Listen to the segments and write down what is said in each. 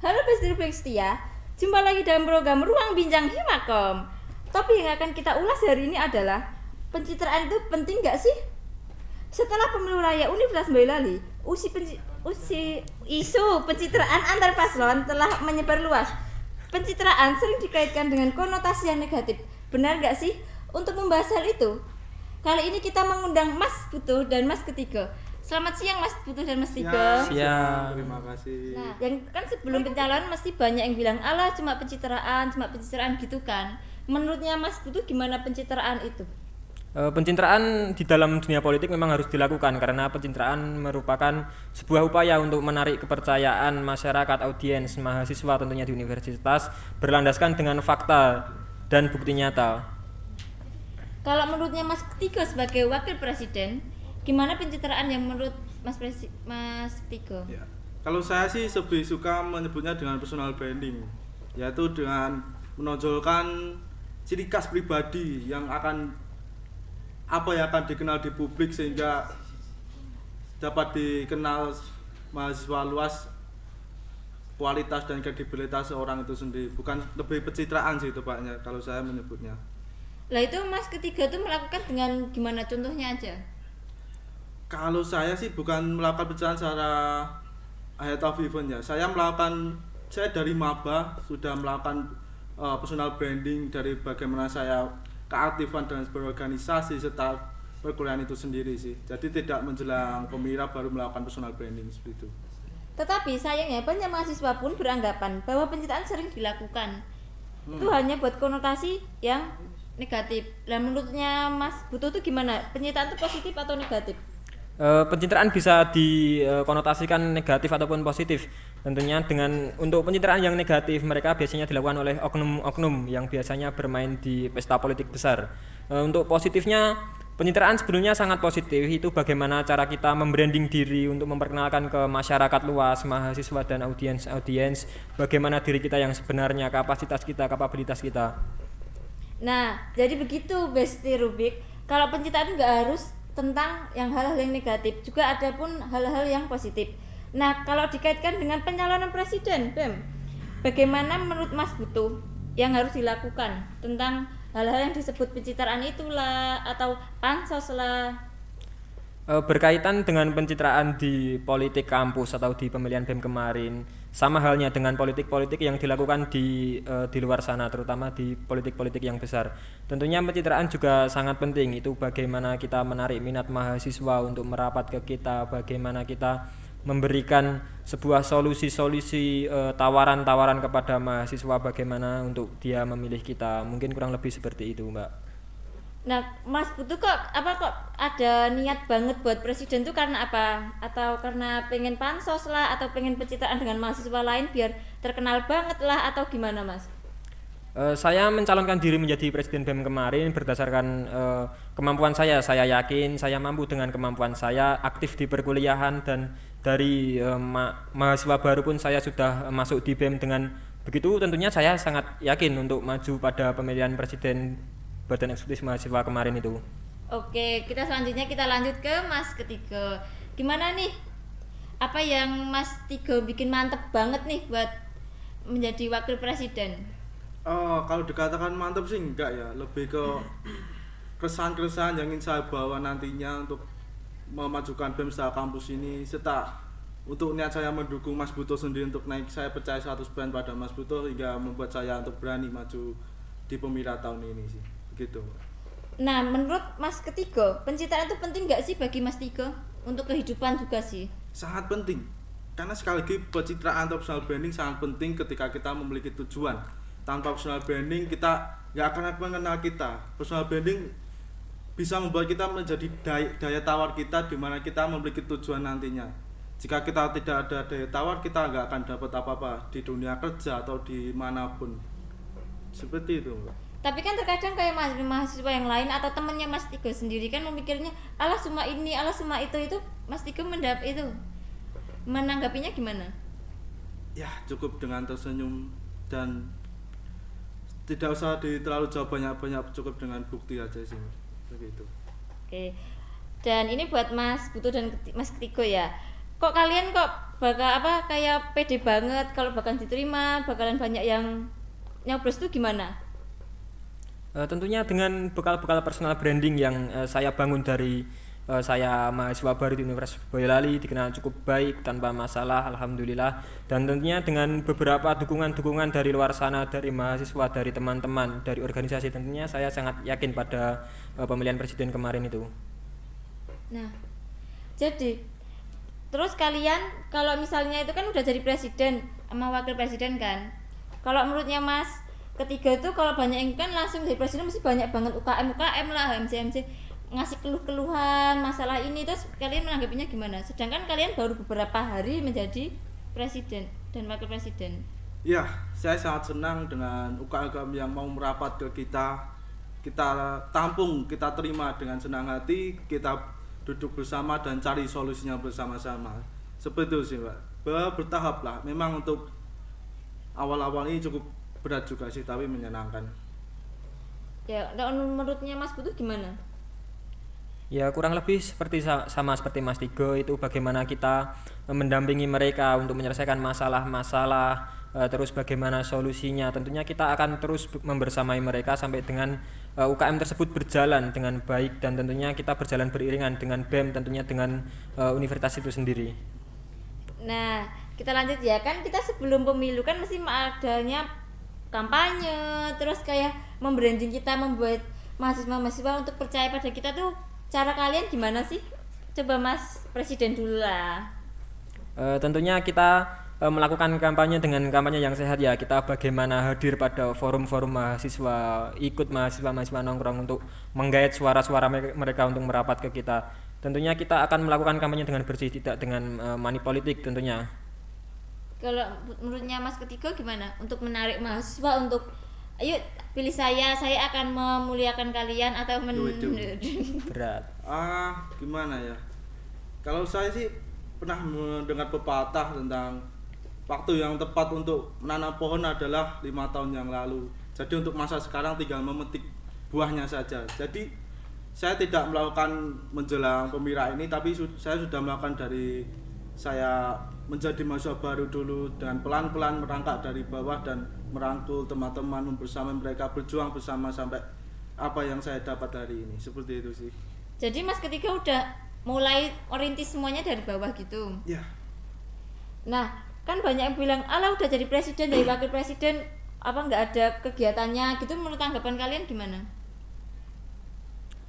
Halo Besti Rubik Setia, jumpa lagi dalam program Ruang Bincang Himakom. Topik yang akan kita ulas hari ini adalah pencitraan itu penting gak sih? Setelah pemilu raya Universitas Boyolali, isu pencitraan antar paslon telah menyebar luas. Pencitraan sering dikaitkan dengan konotasi yang negatif. Benar gak sih? Untuk membahas hal itu, kali ini kita mengundang Mas Butuh dan Mas Ketiga. Selamat siang Mas Butuh dan Mas Tiga. Siang. Terima kasih. Nah, yang kan sebelum pencalonan mesti banyak yang bilang, "Alah, cuma pencitraan gitu kan." Menurutnya Mas Butuh gimana pencitraan itu? Pencitraan di dalam dunia politik memang harus dilakukan karena pencitraan merupakan sebuah upaya untuk menarik kepercayaan masyarakat, audiens, mahasiswa tentunya di universitas berlandaskan dengan fakta dan bukti nyata. Kalau menurutnya Mas Ketiga sebagai wakil presiden, gimana pencitraan yang menurut Mas Ketiga? Ya. Kalau saya sih lebih suka menyebutnya dengan personal branding, yaitu dengan menonjolkan ciri khas pribadi yang akan dikenal di publik sehingga dapat dikenal mahasiswa luas kualitas dan kredibilitas seorang itu sendiri. Bukan lebih pencitraan sih tepatnya kalau saya menyebutnya. Lah itu Mas Ketiga tuh melakukan dengan gimana, contohnya aja? Kalau saya sih bukan melakukan pencitraan secara ahead of event ya. Saya dari maba sudah melakukan personal branding dari bagaimana saya keaktifan dan berorganisasi serta perkuliahan itu sendiri sih. Jadi tidak menjelang pemilu baru melakukan personal branding seperti itu. Tetapi sayangnya banyak mahasiswa pun beranggapan bahwa pencitraan sering dilakukan. Itu hanya buat konotasi yang negatif. Lah menurutnya Mas Butuh tuh gimana? Pencitraan itu positif atau negatif? Pencitraan bisa dikonotasikan negatif ataupun positif. Tentunya untuk pencitraan yang negatif mereka biasanya dilakukan oleh oknum-oknum yang biasanya bermain di pesta politik besar. Untuk positifnya, pencitraan sebenarnya sangat positif. Itu bagaimana cara kita membranding diri untuk memperkenalkan ke masyarakat luas, mahasiswa dan audiens bagaimana diri kita yang sebenarnya, kapasitas kita, kapabilitas kita. Nah, jadi begitu Besti Rubik. Kalau pencitraan nggak harus tentang yang hal-hal yang negatif, juga ada pun hal-hal yang positif. Nah, kalau dikaitkan dengan pencalonan presiden, bagaimana menurut Mas Butuh yang harus dilakukan tentang hal-hal yang disebut pencitraan itulah atau pansos lah? Berkaitan dengan pencitraan di politik kampus atau di pemilihan BEM kemarin, sama halnya dengan politik-politik yang dilakukan di luar sana, terutama di politik-politik yang besar. Tentunya pencitraan juga sangat penting. Itu bagaimana kita menarik minat mahasiswa untuk merapat ke kita, bagaimana kita memberikan sebuah solusi-solusi, tawaran-tawaran kepada mahasiswa bagaimana untuk dia memilih kita. Mungkin kurang lebih seperti itu, Mbak. Nah, Mas Butuh kok ada niat banget buat presiden tuh karena apa? Atau karena pengen pansos lah, atau pengen pencitraan dengan mahasiswa lain biar terkenal banget lah, atau gimana Mas? Saya mencalonkan diri menjadi presiden BEM kemarin berdasarkan kemampuan saya. Saya yakin saya mampu dengan kemampuan saya, aktif di perkuliahan, dan dari mahasiswa baru pun saya sudah masuk di BEM. Dengan begitu tentunya saya sangat yakin untuk maju pada pemilihan presiden Badan Eksekutif Mahasiswa kemarin itu. Oke, kita selanjutnya kita lanjut ke Mas Ketiga. Gimana nih? Apa yang Mas Tiga bikin mantep banget nih buat menjadi wakil presiden? Kalau dikatakan mantap sih enggak ya, lebih ke keresahan-keresahan yang ingin saya bawa nantinya untuk memajukan BEM secara kampus ini, serta untuk niat saya mendukung Mas Butuh sendiri untuk naik. Saya percaya 100% pada Mas Butuh hingga membuat saya untuk berani maju di pemilu tahun ini sih. Begitu. Nah, menurut Mas Ketiga, pencitraan itu penting nggak sih bagi Mas Tiga untuk kehidupan juga sih? Sangat penting. Karena sekali lagi pencitraan atau personal branding sangat penting ketika kita memiliki tujuan. Tanpa personal branding kita nggak akan mengenal kita. Personal branding bisa membuat kita menjadi daya tawar kita di mana kita memiliki tujuan nantinya. Jika kita tidak ada daya tawar, kita nggak akan dapat apa-apa di dunia kerja atau di manapun. Seperti itu, Mbak. Tapi kan terkadang kayak mahasiswa yang lain atau temennya Mas Tiga sendiri kan memikirnya, alah cuma ini, alah cuma itu Mas Tiga menanggapinya gimana? Ya, cukup dengan tersenyum dan tidak usah terlalu jawab banyak-banyak, cukup dengan bukti aja sih, begitu. Oke. Dan ini buat Mas Butuh dan Mas Ketiga ya. Kok kalian bakal apa kayak pede banget kalau bakalan diterima, bakalan banyak yang nyoblos itu gimana? Tentunya dengan bekal-bekal personal branding yang saya bangun dari saya mahasiswa baru di Universitas Boyolali, dikenal cukup baik tanpa masalah, alhamdulillah. Dan tentunya dengan beberapa dukungan-dukungan dari luar sana, dari mahasiswa, dari teman-teman, dari organisasi, tentunya saya sangat yakin pada pemilihan presiden kemarin itu. Nah, jadi terus kalian kalau misalnya itu kan udah jadi presiden sama wakil presiden kan. Kalau menurutnya Mas ketiga itu kalau banyak yang kan langsung jadi presiden mesti banyak banget UKM lah, HMC ngasih keluh-keluhan masalah ini, terus kalian menanggapinya gimana? Sedangkan kalian baru beberapa hari menjadi presiden dan wakil presiden. Ya, saya sangat senang dengan UKM yang mau merapat ke kita. Kita tampung, kita terima dengan senang hati, kita duduk bersama dan cari solusinya bersama-sama. Seperti itu sih, Pak. Bertahap lah. Memang untuk awal-awal ini cukup berat juga sih, tapi menyenangkan. Ya, dan menurutnya Mas Putu gimana? Ya kurang lebih seperti sama seperti Mas Tigo, itu bagaimana kita mendampingi mereka untuk menyelesaikan masalah-masalah, terus bagaimana solusinya. Tentunya kita akan terus membersamai mereka sampai dengan UKM tersebut berjalan dengan baik, dan tentunya kita berjalan beriringan dengan BEM, tentunya dengan universitas itu sendiri. Nah, kita lanjut ya, kan kita sebelum pemilu kan mesti adanya kampanye, terus kayak membranding kita, membuat mahasiswa-mahasiswa untuk percaya pada kita tuh. Cara kalian gimana sih? Coba Mas Presiden dulu lah. Tentunya kita melakukan kampanye dengan kampanye yang sehat ya. Kita bagaimana hadir pada forum-forum mahasiswa, ikut mahasiswa-mahasiswa nongkrong untuk menggait suara-suara mereka untuk merapat ke kita. Tentunya kita akan melakukan kampanye dengan bersih, tidak dengan money politik tentunya. Kalau menurutnya Mas ketiga gimana? Untuk menarik mahasiswa untuk ayo pilih saya akan memuliakan kalian atau Berat. Gimana ya? Kalau saya sih pernah mendengar pepatah tentang waktu yang tepat untuk menanam pohon adalah 5 tahun yang lalu. Jadi untuk masa sekarang tinggal memetik buahnya saja. Jadi saya tidak melakukan menjelang pemilihan ini, tapi saya sudah melakukan dari saya menjadi mahasiswa baru dulu, dengan pelan-pelan merangkak dari bawah dan merangkul teman-teman, bersama mereka berjuang bersama sampai apa yang saya dapat hari ini. Seperti itu sih. Jadi Mas ketiga udah mulai merintis semuanya dari bawah gitu. Ya. Nah, kan banyak yang bilang, "Alah udah jadi presiden, jadi wakil presiden, apa nggak ada kegiatannya?" Gitu, menurut tanggapan kalian gimana?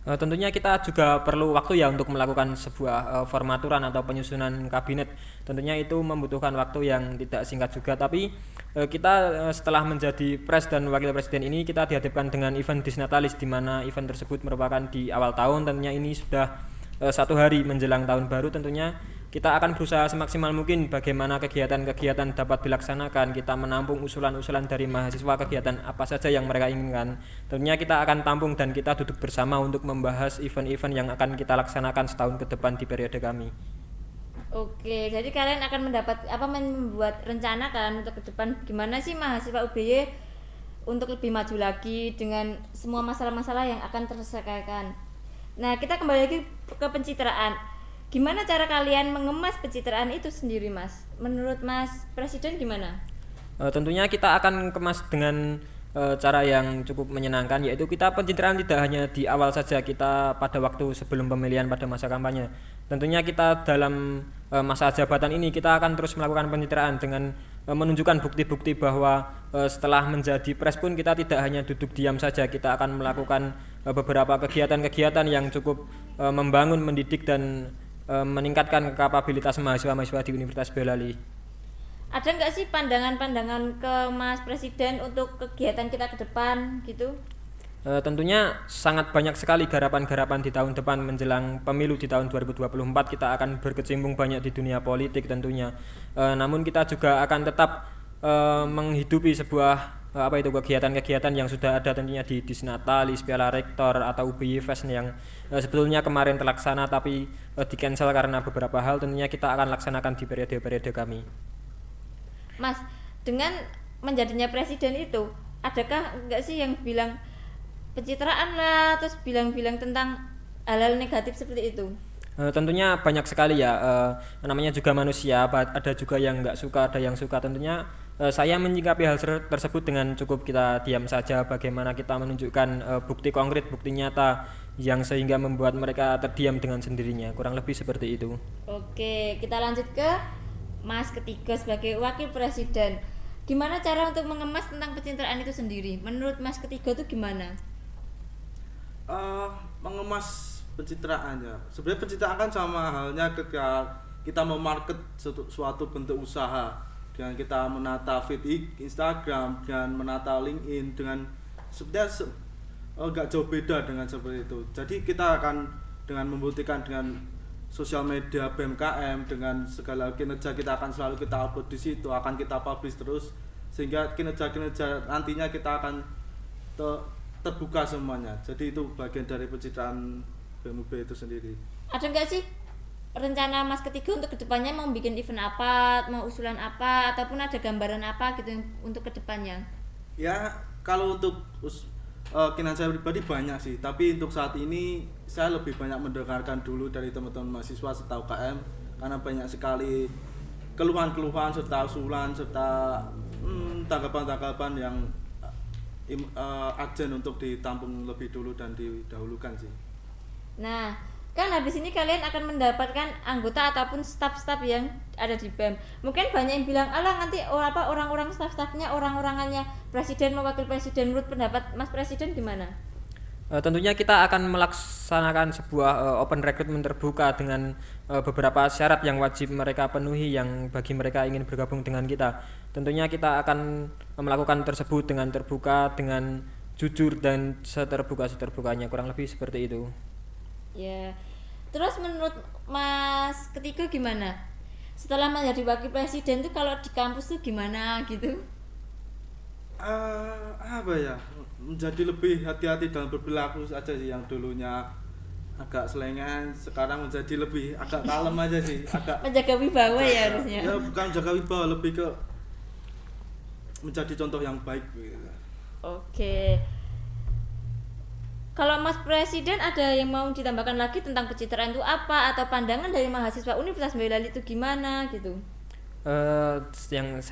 Tentunya kita juga perlu waktu ya untuk melakukan sebuah formaturan atau penyusunan kabinet. Tentunya itu membutuhkan waktu yang tidak singkat juga, tapi kita setelah menjadi pres dan wakil presiden ini kita dihadapkan dengan event Disnatalis, di mana event tersebut merupakan di awal tahun. Tentunya ini sudah 1 hari menjelang tahun baru. Tentunya kita akan berusaha semaksimal mungkin bagaimana kegiatan-kegiatan dapat dilaksanakan. Kita menampung usulan-usulan dari mahasiswa, kegiatan apa saja yang mereka inginkan. Tentunya kita akan tampung dan kita duduk bersama untuk membahas event-event yang akan kita laksanakan setahun ke depan di periode kami. Oke, jadi kalian akan membuat rencana kan untuk ke depan gimana sih mahasiswa UBY untuk lebih maju lagi dengan semua masalah-masalah yang akan terselesaikan. Nah, kita kembali lagi ke pencitraan. Gimana cara kalian mengemas pencitraan itu sendiri, Mas? Menurut Mas Presiden gimana? Tentunya kita akan kemas dengan cara yang cukup menyenangkan, yaitu kita pencitraan tidak hanya di awal saja, kita pada waktu sebelum pemilihan pada masa kampanye. Tentunya kita dalam masa jabatan ini kita akan terus melakukan pencitraan dengan menunjukkan bukti-bukti bahwa setelah menjadi pres pun kita tidak hanya duduk diam saja. Kita akan melakukan beberapa kegiatan-kegiatan yang cukup membangun, mendidik dan meningkatkan kapabilitas mahasiswa-mahasiswa di Universitas Boyolali. Ada nggak sih pandangan-pandangan ke Mas Presiden untuk kegiatan kita ke depan gitu? Tentunya sangat banyak sekali garapan-garapan di tahun depan menjelang pemilu di tahun 2024. Kita akan berkecimpung banyak di dunia politik tentunya. Namun kita juga akan tetap menghidupi sebuah kegiatan-kegiatan yang sudah ada tentunya di Disnatalis, Piala Rektor atau UBY Fest yang sebetulnya kemarin terlaksana tapi di cancel karena beberapa hal. Tentunya kita akan laksanakan di periode-periode kami. Mas, dengan menjadinya presiden itu, adakah enggak sih yang bilang pencitraan lah, terus bilang-bilang tentang hal-hal negatif seperti itu? Tentunya banyak sekali ya, namanya juga manusia, ada juga yang nggak suka, ada yang suka. Tentunya saya menyikapi hal tersebut dengan cukup kita diam saja, bagaimana kita menunjukkan bukti konkret, bukti nyata yang sehingga membuat mereka terdiam dengan sendirinya, kurang lebih seperti itu. Oke, kita lanjut ke Mas ketiga sebagai wakil presiden. Gimana cara untuk mengemas tentang pencitraan itu sendiri? Menurut Mas ketiga itu gimana? Mengemas pencitraan ya. Sebenarnya pencitraan kan sama halnya ketika kita memarket suatu bentuk usaha, dengan kita menata feed Instagram, dengan menata LinkedIn, dengan sebenarnya nggak jauh beda dengan seperti itu. Jadi kita akan dengan membuktikan dengan sosial media BMKM, dengan segala kinerja kita akan selalu kita upload di situ, akan kita publish terus, sehingga kinerja nantinya kita akan terbuka semuanya. Jadi itu bagian dari pencitraan BMUB itu sendiri. Ada nggak sih rencana Mas ketiga untuk kedepannya mau bikin event apa, mau usulan apa, ataupun ada gambaran apa gitu untuk kedepannya? Ya kalau untuk kinerja saya pribadi banyak sih, tapi untuk saat ini saya lebih banyak mendengarkan dulu dari teman-teman mahasiswa serta UKM, karena banyak sekali keluhan-keluhan serta usulan serta tanggapan-tanggapan yang urgent untuk ditampung lebih dulu dan didahulukan sih. Nah, kan habis ini kalian akan mendapatkan anggota ataupun staf-staf yang ada di BEM. Mungkin banyak yang bilang, alah nanti orang-orang staf-stafnya orang-orangannya presiden mau wakil presiden. Menurut pendapat Mas Presiden gimana? Tentunya kita akan melaksanakan sebuah open recruitment terbuka dengan beberapa syarat yang wajib mereka penuhi yang bagi mereka ingin bergabung dengan kita. Tentunya kita akan melakukan tersebut dengan terbuka, dengan jujur dan seterbuka-seterbukanya, kurang lebih seperti itu. Ya. Terus menurut Mas ketiga gimana? Setelah menjadi wakil presiden tuh kalau di kampus tuh gimana gitu? Apa ya? Menjadi lebih hati-hati dalam berperilaku aja sih, yang dulunya agak selengean sekarang menjadi lebih agak kalem aja sih, agak menjaga wibawa ya harusnya. Ya bukan jaga wibawa, lebih ke menjadi contoh yang baik gitu. Oke. Kalau Mas Presiden ada yang mau ditambahkan lagi tentang pencitraan itu apa, atau pandangan dari mahasiswa Universitas Boyolali itu gimana gitu? Yang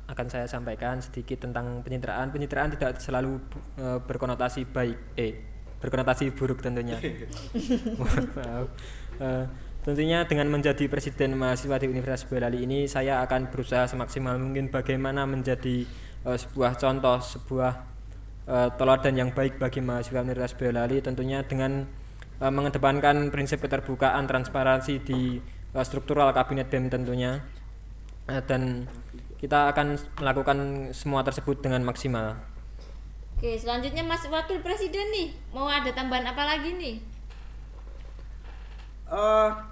akan saya sampaikan sedikit tentang pencitraan. Pencitraan tidak selalu berkonotasi berkonotasi buruk tentunya. Maaf. Tentunya dengan menjadi presiden mahasiswa di Universitas Boyolali ini, saya akan berusaha semaksimal mungkin bagaimana menjadi sebuah contoh, sebuah teladan yang baik bagi mahasiswa Universitas Boyolali, tentunya dengan mengedepankan prinsip keterbukaan, transparansi di struktural kabinet BEM tentunya, dan kita akan melakukan semua tersebut dengan maksimal. Oke, selanjutnya Mas Wakil Presiden nih, mau ada tambahan apa lagi nih?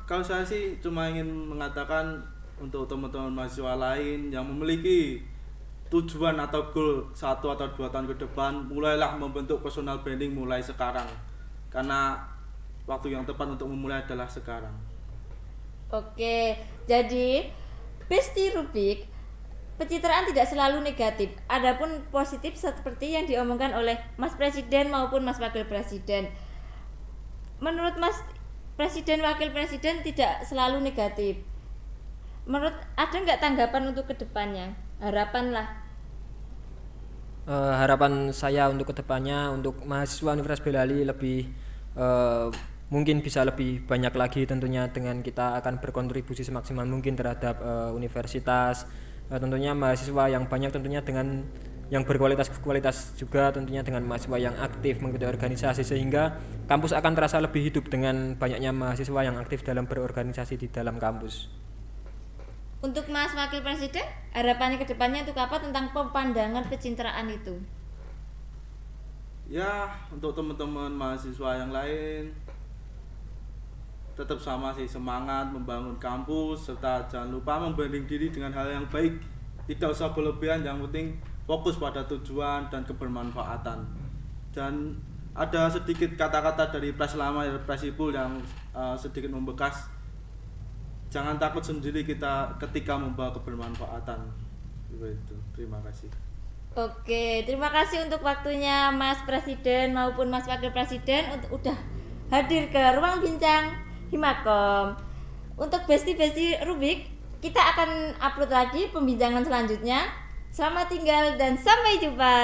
Kalau saya sih cuma ingin mengatakan untuk teman-teman mahasiswa lain yang memiliki tujuan atau goal 1 atau 2 tahun ke depan, mulailah membentuk personal branding mulai sekarang, karena waktu yang tepat untuk memulai adalah sekarang. Oke, jadi Besti Rubik, pencitraan tidak selalu negatif, adapun positif seperti yang diomongkan oleh Mas Presiden maupun Mas Wakil Presiden. Menurut Mas Presiden, Wakil Presiden tidak selalu negatif. Menurut ada nggak tanggapan untuk kedepannya? Harapan lah. Harapan saya untuk kedepannya, untuk mahasiswa Universitas Boyolali lebih mungkin bisa lebih banyak lagi tentunya, dengan kita akan berkontribusi semaksimal mungkin terhadap universitas, tentunya mahasiswa yang banyak, tentunya dengan yang berkualitas juga, tentunya dengan mahasiswa yang aktif mengikuti organisasi, sehingga kampus akan terasa lebih hidup dengan banyaknya mahasiswa yang aktif dalam berorganisasi di dalam kampus. Untuk Mas Wakil Presiden, harapannya ke depannya untuk apa tentang pemandangan pencitraan itu? Ya, untuk teman-teman mahasiswa yang lain tetap sama sih, semangat membangun kampus, serta jangan lupa membranding diri dengan hal yang baik. Tidak usah berlebihan, yang penting fokus pada tujuan dan kebermanfaatan. Dan ada sedikit kata-kata dari pres lama dari Presipul yang sedikit membekas. Jangan takut sendiri kita ketika membawa kebermanfaatan. Itu. Terima kasih. Oke, terima kasih untuk waktunya Mas Presiden maupun Mas Wakil Presiden untuk udah hadir ke ruang bincang Himakom. Untuk Besti Rubik, kita akan upload lagi pembincangan selanjutnya. Selamat tinggal dan sampai jumpa.